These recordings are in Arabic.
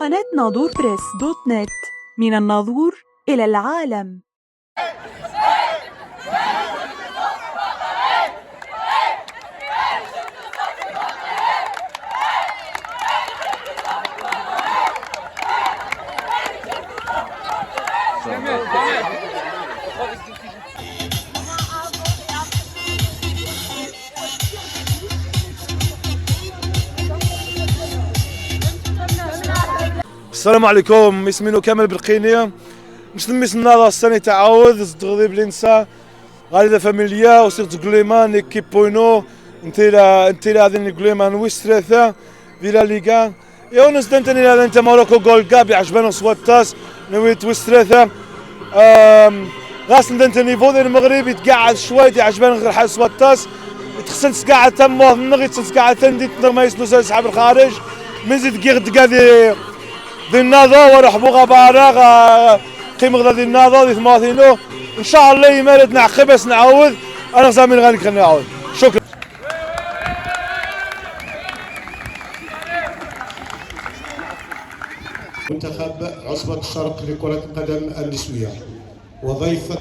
قناة ناظور بريس دوت نت. من الناظور إلى العالم. السلام عليكم، اسمي كامل برقيني. نسمي النهار السنة تعاود تغذي بلينسا غالي فاميليا وسيرت غليمان كي بوينو انتي هذين غليمان ويستريثا فيلا ليغا يا ونس انتني هذا انت موروكو جول كابي عجبنا صوتاس نويت ويستريثا غاس انتني فودي المغرب يتقعد شويه عجبنا غير حال صوتاس تخسن قاعد تم نغي قاعد تندي ما يسلو سحاب الخارج مزيد كيغد قادي ذي الناظر ورحبو غبارة قيمة ذي الناظر ذي ثماثينو إن شاء الله يمارد نعقبس نعاود أنا زامين غاني خليني نعاود. شكرا. منتخب عصبة الشرق لكرة القدم النسوية وضيفة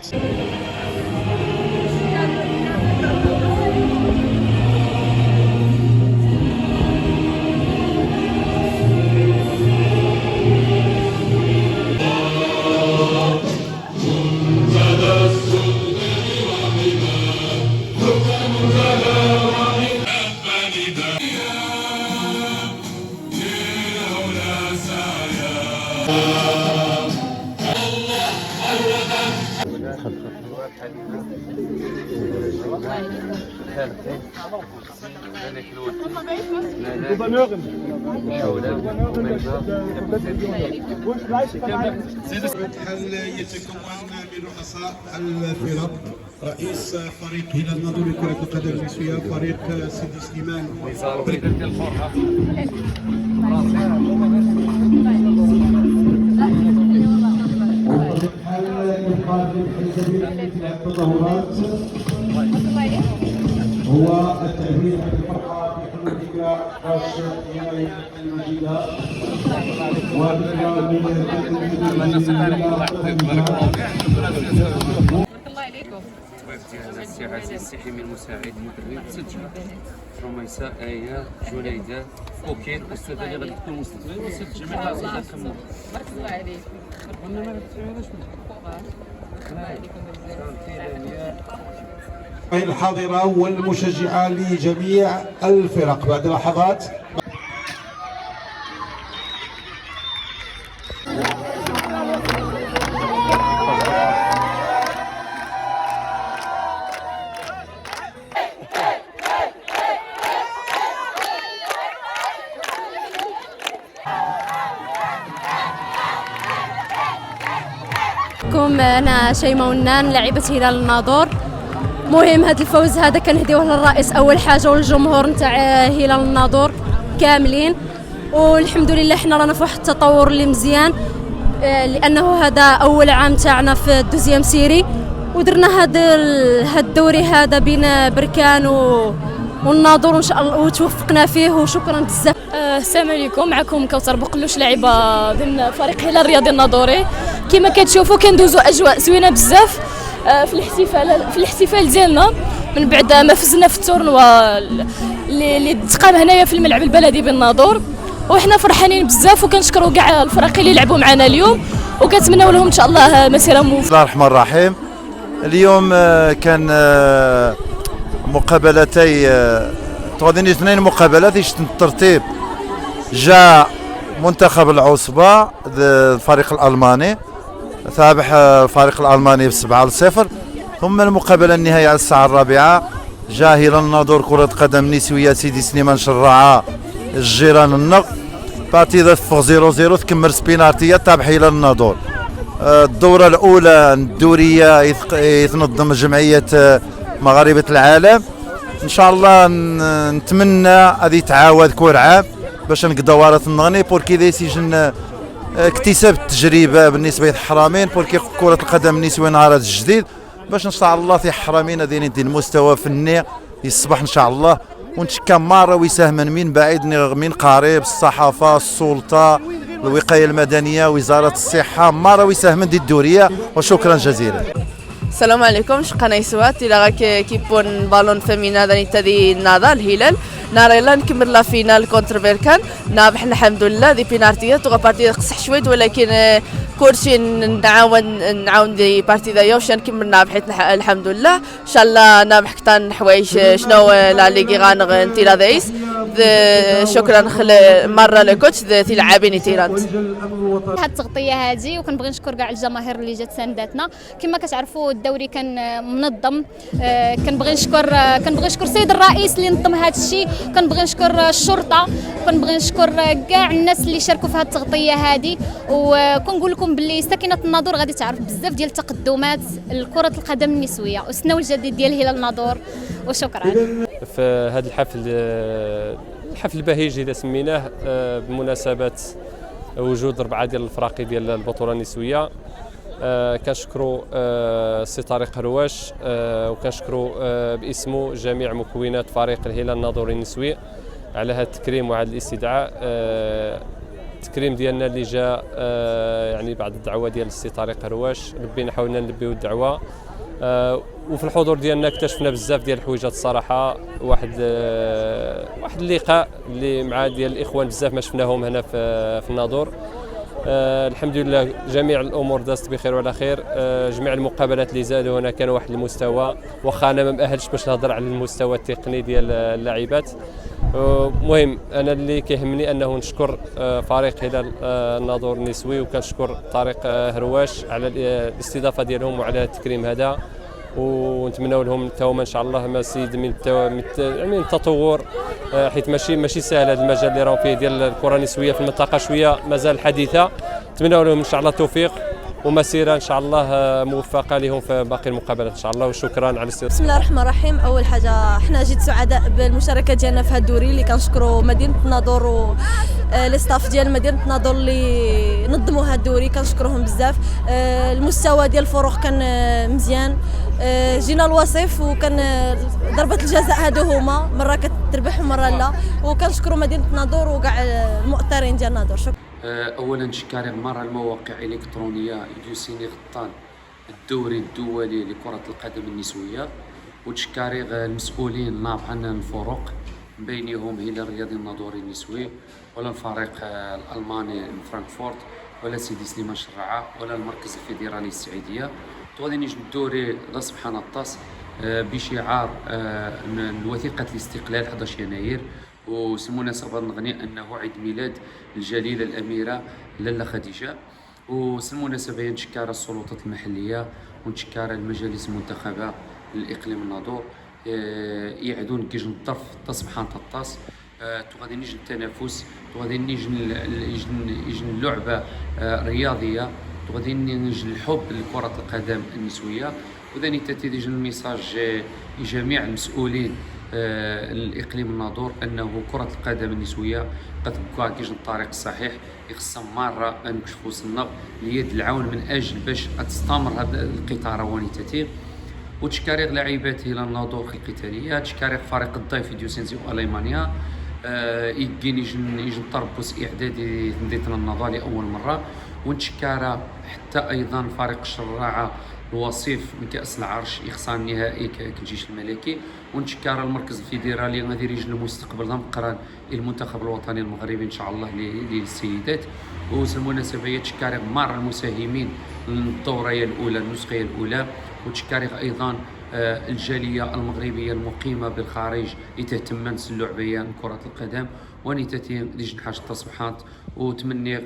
هل يتكون من رؤساء الفرق رئيس فريق هلال الناظور لكرة القدم النسوية فريق سيدي سليمان التظاهرات هو التأهيل بالفرحة بحلول ذكرى 11 يناير المجيدة السي عزيز السحيمي المساعد مدرب سجل رميساء آية جليدة أوكين أستاذة اللي غادي تكون مستقبل وسجل جميع الأعضاء كاملين. بارك الله عليك. الحاضرة والمشجعة لجميع الفرق بعد لحظات. أنا شيماء ونان لاعبة هلال الناظور. مهم هذا الفوز هذا كنهديوه للرئيس أول حاجة والجمهور نتاع هلال الناظور كاملين، والحمد لله حنا رانا في واحد التطور اللي مزيان لأنه هذا أول عام تاعنا في الدوزيام سيري ودرنا هذا الدوري هذا بين بركان والناظور وإن شاء الله وتوفقنا فيه وشكرا بزاف. السلام عليكم، معكم كوثر بقلوش لاعبه ضمن فريق هلال الرياضي الناضوري. كما كتشوفوا كندوزوا اجواء زوينه بزاف في الاحتفال ديالنا من بعد ما فزنا في التورنوا اللي تقام هنايا في الملعب البلدي بالناظور، وحنا فرحانين بزاف وكنشكروا كاع الفرق اللي لعبوا معنا اليوم وكنتمنوا لهم ان شاء الله مسيره موفقه. بسم الله الرحمن الرحيم. اليوم كان مقابلتي تغاديني اثنين مقابلات يشتم الترتيب. جاء منتخب العصبة الفريق الألماني ثابح الفريق الألماني ب7-0، ثم المقابلة النهائية على الساعة 4 جاء هلال الناظور كرة قدم نسوية سيدي سليمان شراعة الجيران النق بارتي فوق 0-0 تكمل سبينارتية تابع هلال الناظور. الدورة الأولى الدورية يتنظم جمعية مغاربة العالم، إن شاء الله نتمنى هذه تعاود كل عام باش نقدر ورث النغني بوركي يسجن اكتساب التجربه بالنسبه للحرمين بوركي كره القدم النسويه نهار الجديد باش ان شاء الله في حرمين هذين يدي المستوى فني يصبح ان شاء الله ونتشكى مره ويساهم من بعيد من قريب الصحافه السلطه الوقاية المدنية، وزارة الصحة، مروي ساهمن دي الدورية. وشكرا جزيلا. السلام عليكم. شقنا يسوات الى غاك كيبون بالون فيمينا داني تدي نادا الهلال ناريلا نكمل لا فينال كونتر بيركان نابحنا الحمد لله دي بينارتيات تبغى بارتي قصح شويد ولكن كلشي نعاون دي بارتي دايا واش نكمل نابحت الحمد لله ان شاء الله نابح كتان حوايج شنو لا ليغي غانغ انتي لا دايس شكرا مره لكوتش تي لاعبين تيرانت هاد التغطيه هذه وكنبغي نشكر كاع الجماهير اللي جات سانداتنا. كما كتعرفوا الدوري كان منظم. كنبغي نشكر السيد الرئيس اللي نظم هذا الشيء. كنبغي نشكر الشرطه. كنبغي نشكر كاع الناس اللي شاركوا في هذه التغطيه هذه. وكنقول لكم باللي ساكنه الناضور غادي تعرف بزاف ديال التقدمات لكره القدم النسويه والسنو الجديد ديال هلال الناضور. وشكرا. في هذا الحفل البهيج اذا سميناه بمناسبه وجود 4 ديال الفراقي ديال البطوله النسويه. كنشكروا السي طارق هرواش وكنشكروا باسمه جميع مكونات فريق الهلال الناظوري النسوي على هذا التكريم وعلى الاستدعاء. التكريم ديالنا اللي جاء يعني بعد الدعوه ديال السي طارق هرواش، ربينا حاولنا نلبيو الدعوه. وفي الحضور ديالنا اكتشفنا بزاف ديال الحويجات الصراحه. واحد اللقاء اللي مع ديال الاخوان بزاف ما شفناهم هنا في الناظور. الحمد لله جميع الامور دازت بخير وعلى خير. جميع المقابلات اللي زادوا هنا كانوا واحد المستوى، واخا انا ما مأهلش باش نهضر على المستوى التقني ديال اللاعبات. مهم انا اللي كيهمني انه نشكر فريق هلال الناظور النسوي وكنشكر طارق هرواش على الاستضافه ديالهم وعلى التكريم هذا. ونتمنوا لهم توما ان شاء الله مزيد من التطور، حيت ماشي سهل هذا المجال اللي راهو فيه ديال الكره النسويه في المنطقه شويه مازال حديثه. نتمنوا لهم ان شاء الله التوفيق ومسيره ان شاء الله موفقه لهم في باقي المقابلات ان شاء الله. وشكرا على الاستضافه. بسم الله الرحمن الرحيم. اول حاجه حنا جيت سعداء بالمشاركه ديالنا في هذا الدوري اللي كنشكروا مدينه الناظور و لي ستاف ديال مدينه الناظور اللي نظموا هذا الدوري، كنشكرهم بزاف. المستوى ديال الفروق كان مزيان. جينا الوصيف وكان ضربه الجزاء هادو هما مره كتربح ومره لا، وكنشكروا مدينه الناظور وكاع المؤطرين ديال الناظور. شكرا. اولا شكاري مرة المواقع الالكترونيه يدوسيني غطان الدوري الدولي لكره القدم النسويه، وتشكاري المسؤولين نابعا الفرق بينهم هلال الرياضي الناظوري النسوي ولا الفريق الالماني من فرانكفورت ولا سيدي سليمان شرعه ولا المركز الفيدرالي السعيديه. غادي نجم الدوري لا سبحان الطاس بشعار وثيقه الاستقلال 11 يناير. وسالمناسبة نغني أنه عيد ميلاد الجليلة الأميرة لاله خديجة. وسالمناسبة نشكر السلطات المحلية ونشكر المجالس المنتخبة للإقليم الناظور يعدون كيجن الطرف تصبحان تطاس. غادي نجي التنافس، غادي نجي اللعبة رياضية، غادي نجي الحب لكرة القدم النسوية. وذاني تاتي الميساج لجميع المسؤولين الإقليم الناظور أنه كرة القدم النسوية قد تبقى كيجن الطريق الصحيح. يخصنا مرة نكشفوا الصنغ ليد العون من أجل باش تستمر هذا القطار روانيتاتي. وتشكاري لاعبات هلال الناظور في القتالية، تشكاري فريق الضيف ديوسينزي وألمانيا يجين يجن طربوس إعدادي نديتنا النظار لأول مرة. ونتشكارا حتى أيضا فريق الشراعة الوصيف من كأس العرش إخصان النهائي كالجيش الملكي. ونتشكر المركز الفيدرالي غادي يجي المستقبل مقران المنتخب الوطني المغربي ان شاء الله للسيدات. وبالمناسبه تشكر مار المساهمين للدوريه الاولى النسخيه الاولى. وتشكر ايضا الجاليه المغربيه المقيمه بالخارج اللي تهتم اللعبيه كره القدم ونتاتي لجنة حاجه التصبيحات. وتمني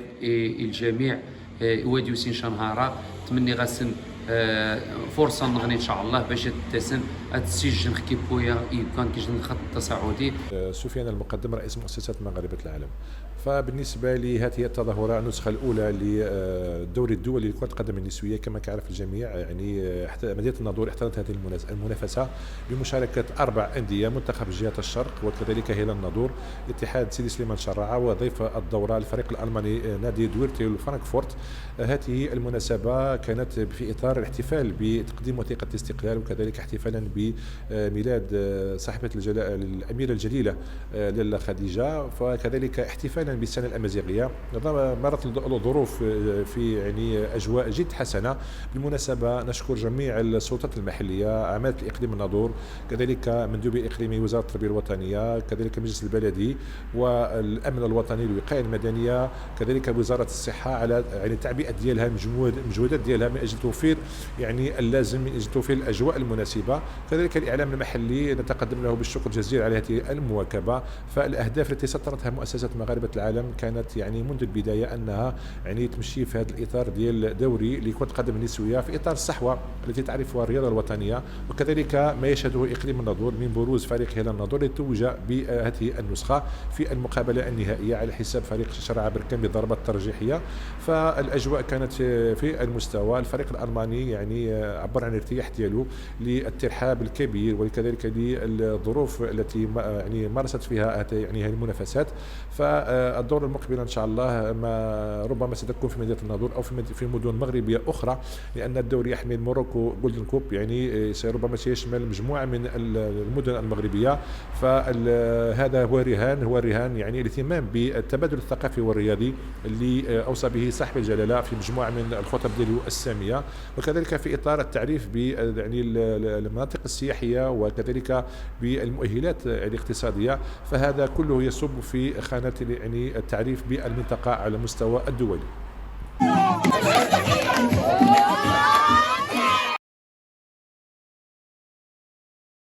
الجميع وديوسين شنهارا تمني غسن فرصه نغني ان شاء الله باش تسن تسجل كيبويا كان كيجن الخط التصاعدي. سفيان المقدم رئيس مؤسسه مغاربه العالم. فبالنسبه لي هذه التظاهره النسخه الاولى للدوري الدولي لكره القدم النسويه كما كيعرف الجميع، يعني مدينه الناظور احتضنت هذه المنافسه بمشاركه 4 انديه: منتخب جهه الشرق وكذلك هلال الناظور، الاتحاد سيدي سليمان شراعه، وضيف الدوره الفريق الالماني نادي دويرتي فرانكفورت. هذه المناسبه كانت في اطار الاحتفال بتقديم وثيقه الاستقلال وكذلك احتفالا بميلاد صاحبه الاميره الجليله لاله خديجه، فكذلك احتفالا بالسنه الامازيغيه. مرت الظروف في يعني اجواء جد حسنه. بالمناسبه نشكر جميع السلطات المحليه، عماله الاقليم الناظور، كذلك مندوبي الاقليمي وزاره التربيه الوطنيه، كذلك المجلس البلدي والامن الوطني للوقايه المدنيه، كذلك وزاره الصحه على يعني التعبئه ديالها المجهودات ديالها من اجل توفير يعني اللازم، من اجل توفير الاجواء المناسبه. كذلك الاعلام المحلي نتقدم له بالشكر الجزيل على هذه المواكبه. فالاهداف التي سطرتها مؤسسه مغاربه العالم كانت يعني منذ البدايه انها يعني تمشي في هذا الاطار ديال دوري لكره القدم النسويه، في اطار الصحوه التي تعرفها الرياضه الوطنيه، وكذلك ما يشهده اقليم الناظور من بروز فريق هلال الناظور لتوج بهذه النسخه في المقابله النهائيه على حساب فريق شرعه بركان بضربات ترجيحيه. فالاجواء كانت في المستوى. الفريق الالماني يعني عبر عن الارتياح ديالو للترحاب الكبير وكذلك للظروف التي يعني مارست فيها يعني هذه المنافسات. فالدور المقبل ان شاء الله ما ربما ستكون في مدينه الناظور او في مدن مغربيه اخرى، لان الدوري يحمل موروكو جولدن كوب، يعني ربما سيشمل مجموعه من المدن المغربيه. فهذا هو الرهان يعني الاهتمام بالتبادل الثقافي والرياضي اللي اوصى به صاحب الجلاله في مجموعه من الخطب ديالو الساميه، وكذلك في اطار التعريف ب يعني المناطق السياحيه وكذلك بالمؤهلات الاقتصاديه. فهذا كله يصب في خانه يعني التعريف بالمنطقه على المستوى الدولي.